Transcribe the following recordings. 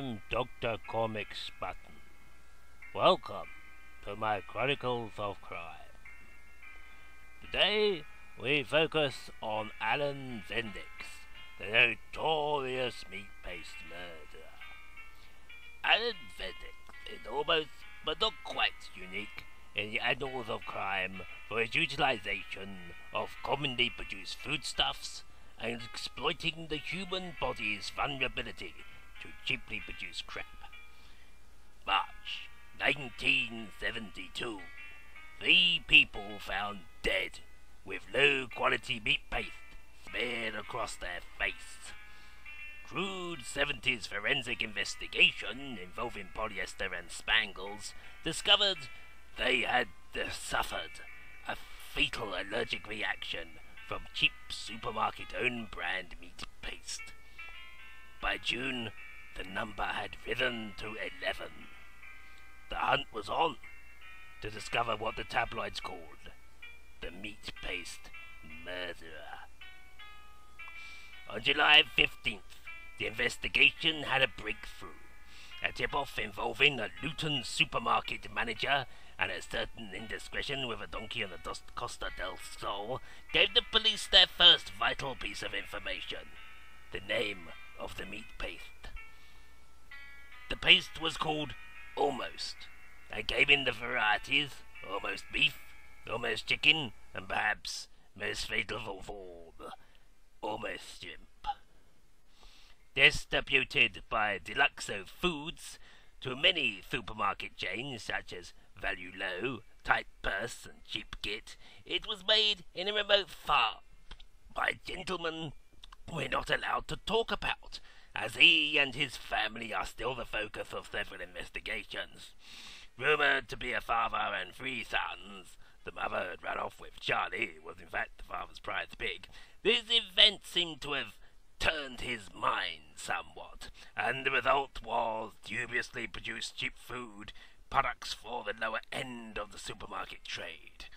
I'm Dr. Cormack Sputton. Welcome to my Chronicles of Crime. Today we focus on Alan Vendix, the notorious Meatpaste Murderer. Alan Vendix is almost, but not quite, unique in the annals of crime for his utilization of commonly produced foodstuffs and exploiting the human body's vulnerability to cheaply produced crap. March 1972. 3 people found dead with low-quality meat paste smeared across their face. Crude 70s forensic investigation involving polyester and spangles discovered they had suffered a fatal allergic reaction from cheap supermarket-owned brand meat paste. By June, the number had risen to 11. The hunt was on to discover what the tabloids called the Meatpaste Murderer. On July 15th, the investigation had a breakthrough. A tip-off involving a Luton supermarket manager and a certain indiscretion with a donkey on the Costa del Sol gave the police their first vital piece of information: the name of the meat paste. The paste was called Almost, and gave in the varieties almost beef, almost chicken, and perhaps most fatal of all, almost shrimp. Distributed by Deluxo Foods to many supermarket chains such as Value Low, Tight Purse, and Cheap Git, it was made in a remote farm by gentlemen we're not allowed to talk about, as he and his family are still the focus of several investigations. Rumoured to be a father and 3 sons, the mother had run off with Charlie, who was in fact the father's prize pig. This event seemed to have turned his mind somewhat, and the result was dubiously produced cheap food products for the lower end of the supermarket trade.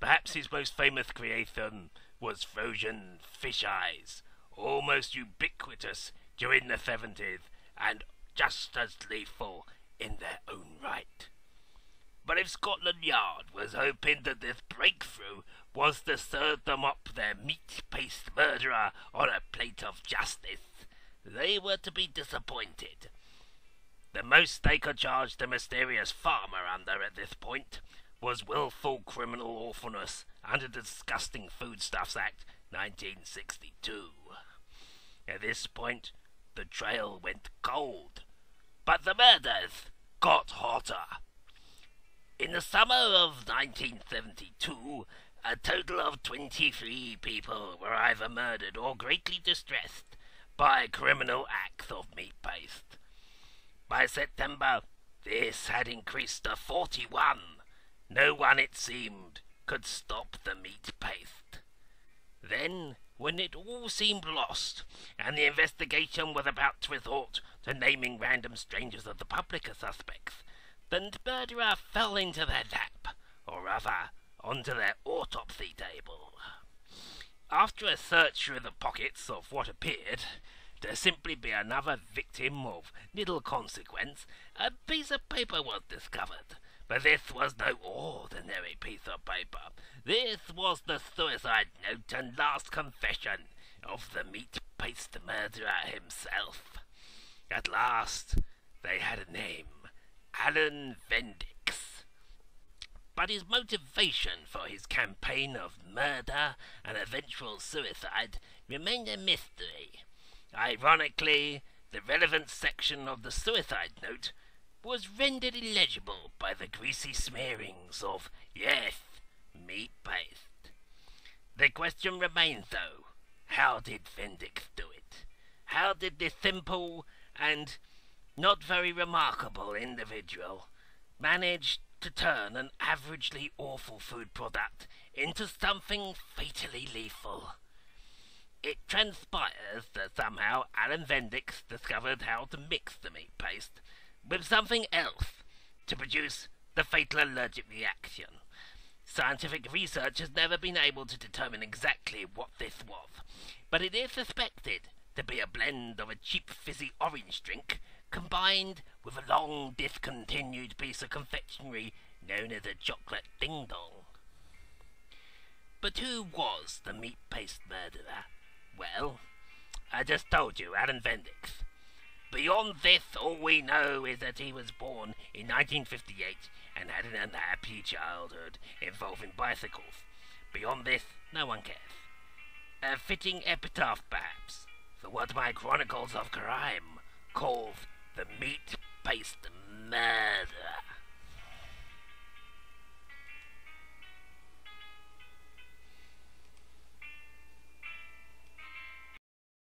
Perhaps his most famous creation was frozen fish eyes, almost ubiquitous during the 70s and just as lethal in their own right. But if Scotland Yard was hoping that this breakthrough was to serve them up their meat-paste murderer on a plate of justice, they were to be disappointed. The most they could charge the mysterious farmer under at this point was willful criminal awfulness under the Disgusting Foodstuffs Act 1962. At this point, the trail went cold, but the murders got hotter. In the summer of 1972, a total of 23 people were either murdered or greatly distressed by criminal acts of meat paste. By September, this had increased to 41. No one, it seemed, could stop the meat paste. Then, when it all seemed lost, and the investigation was about to resort to naming random strangers of the public as suspects, the murderer fell into their lap, or rather, onto their autopsy table. After a search through the pockets of what appeared to simply be another victim of little consequence, a piece of paper was discovered. But this was no ordinary piece of paper. This was the suicide note and last confession of the meat paste murderer himself. At last, they had a name: Alan Vendix. But his motivation for his campaign of murder and eventual suicide remained a mystery. Ironically, the relevant section of the suicide note was rendered illegible by the greasy smearings of, yes, meat paste. The question remains, though: how did Vendix do it? How did this simple and not very remarkable individual manage to turn an averagely awful food product into something fatally lethal? It transpires that somehow Alan Vendix discovered how to mix the meat paste with something else to produce the fatal allergic reaction. Scientific research has never been able to determine exactly what this was, but it is suspected to be a blend of a cheap fizzy orange drink combined with a long discontinued piece of confectionery known as a chocolate ding-dong. But who was the Meatpaste Murderer? Well, I just told you, Alan Bendix. Beyond this, all we know is that he was born in 1958 and had an unhappy childhood involving bicycles. Beyond this, no one cares. A fitting epitaph, perhaps, for what my Chronicles of Crime calls the